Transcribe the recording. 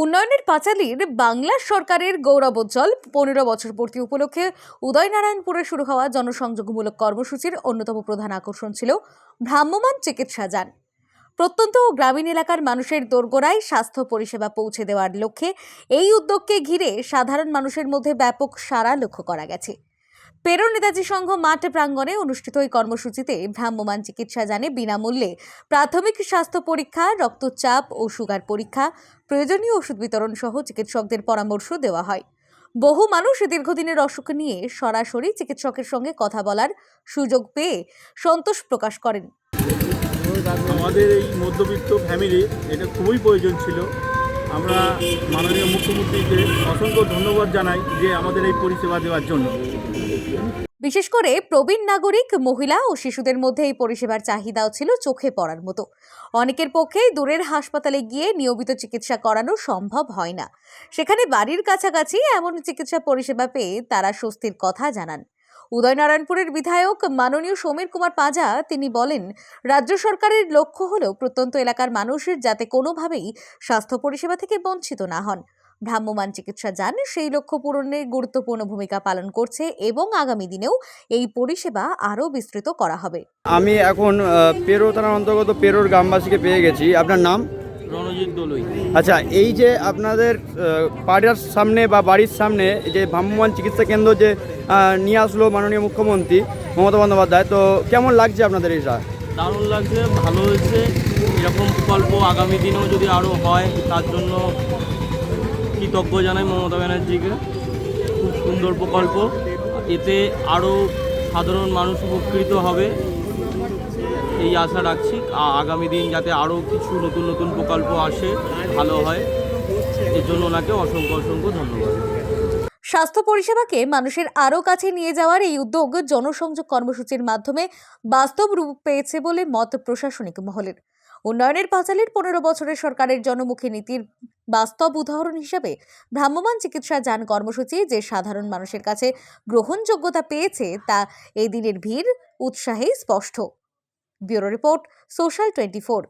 উন্নয়নের পাঁচালীর বাংলা সরকারের গৌরবোজ্জ্বল 15 বছর পূর্তি উপলক্ষে উদয়নারায়ণপুরে শুরু হওয়া জনসংযোগমূলক কর্মসূচির অন্যতম প্রধান আকর্ষণ ছিল ভ্রাম্যমাণ চিকিৎসা যান। প্রত্যন্ত ও গ্রামীণ এলাকার মানুষের দোরগোড়ায় স্বাস্থ্য পরিষেবা পৌঁছে দেওয়ার লক্ষ্যে এই উদ্যোগকে ঘিরে সাধারণ মানুষের মধ্যে ব্যাপক সাড়া লক্ষ্য করা গেছে। পেরো নেতাজি সংঘ মাঠ প্রাঙ্গণে অনুষ্ঠিত এই কর্মসূচিতে ভ্রাম্যমাণ চিকিৎসা যানে বিনামূল্যে প্রাথমিক স্বাস্থ্য পরীক্ষা, রক্তচাপ ও সুগার পরীক্ষা, প্রয়োজনীয় ওষুধ বিতরণ সহ চিকিৎসকদের পরামর্শ দেওয়া হয়। বহু মানুষ দীর্ঘদিনের অসুখ নিয়ে সরাসরি চিকিৎসকের সঙ্গে কথা বলার সুযোগ পেয়ে সন্তোষ প্রকাশ করেন। আমাদের এই মধ্যবিত্ত ফ্যামিলি এটা খুবই প্রয়োজন ছিল। আমরা মাননীয় মুখ্যমন্ত্রীকে অসংখ্য ধন্যবাদ জানাই যে আমাদের এই পরিষেবা দেওয়ার জন্য। বিশেষ করে প্রবীণ নাগরিক, মহিলা ও শিশুদের মধ্যে এই পরিষেবার চাহিদাও ছিল চোখে পড়ার মতো। অনেকের পক্ষে দূরের হাসপাতালে গিয়ে নিয়মিত চিকিৎসা করানো সম্ভব হয় না। সেখানে বাড়ির কাছাকাছি এমন চিকিৎসা পরিষেবা পেয়ে তারা স্বস্তির কথা জানান। উদয়নারায়ণপুরের বিধায়ক মাননীয় সমীর কুমার পাঁজা তিনি বলেন, রাজ্য সরকারের লক্ষ্য হলো প্রত্যন্ত এলাকার মানুষের যাতে কোনোভাবেই স্বাস্থ্য পরিষেবা থেকে বঞ্চিত না হন। ভ্রাম্যমাণ চিকিৎসা যান সেই লক্ষ্য পূরণে গুরুত্বপূর্ণ ভূমিকা পালন করছে এবং আগামী দিনেও এই পরিষেবা আরও বিস্তৃত করা হবে। আমি এখন পেরো থানার অন্তর্গত পেরোর গ্রামবাসীকে পেয়ে গেছি। আপনার নাম? রণজিৎ দলুই। আচ্ছা, এই যে আপনাদের পাড়ার সামনে বা বাড়ির সামনে যে ভ্রাম্যমাণ চিকিৎসা কেন্দ্র যে নিয়ে আসলো মাননীয় মুখ্যমন্ত্রী মমতা বন্দ্যোপাধ্যায়, তো কেমন লাগছে আপনাদের এটা? দারুণ লাগছে, ভালো হয়েছে। এরকম প্রকল্প আগামী দিনেও যদি আরও হয় তার জন্য কৃতজ্ঞ জানাই মমতা ব্যানার্জিকে। খুব সুন্দর প্রকল্প, এতে আরও সাধারণ মানুষ উপকৃত হবে এই আশা রাখছি। আগামী দিন যাতে আরও কিছু নতুন নতুন প্রকল্প আসে, ভালো হয়, এর জন্য ওনাকে অসংখ্য অসংখ্য ধন্যবাদ। স্বাস্থ্য পরিষেবাকে মানুষের আরও কাছে নিয়ে যাওয়ার এই উদ্যোগ জনসংযোগ কর্মসূচির মাধ্যমে বাস্তব রূপ পেয়েছে বলে মত প্রশাসনিক মহলের। উন্নয়নের পাঁচালীর 15 বছরের সরকারের জনমুখী নীতির বাস্তব উদাহরণ হিসেবে ভ্রাম্যমাণ চিকিৎসা যান কর্মসূচি যে সাধারণ মানুষের কাছে গ্রহণযোগ্যতা পেয়েছে তা এই দিনের ভিড় উৎসাহে স্পষ্ট। Bureau report, social 24।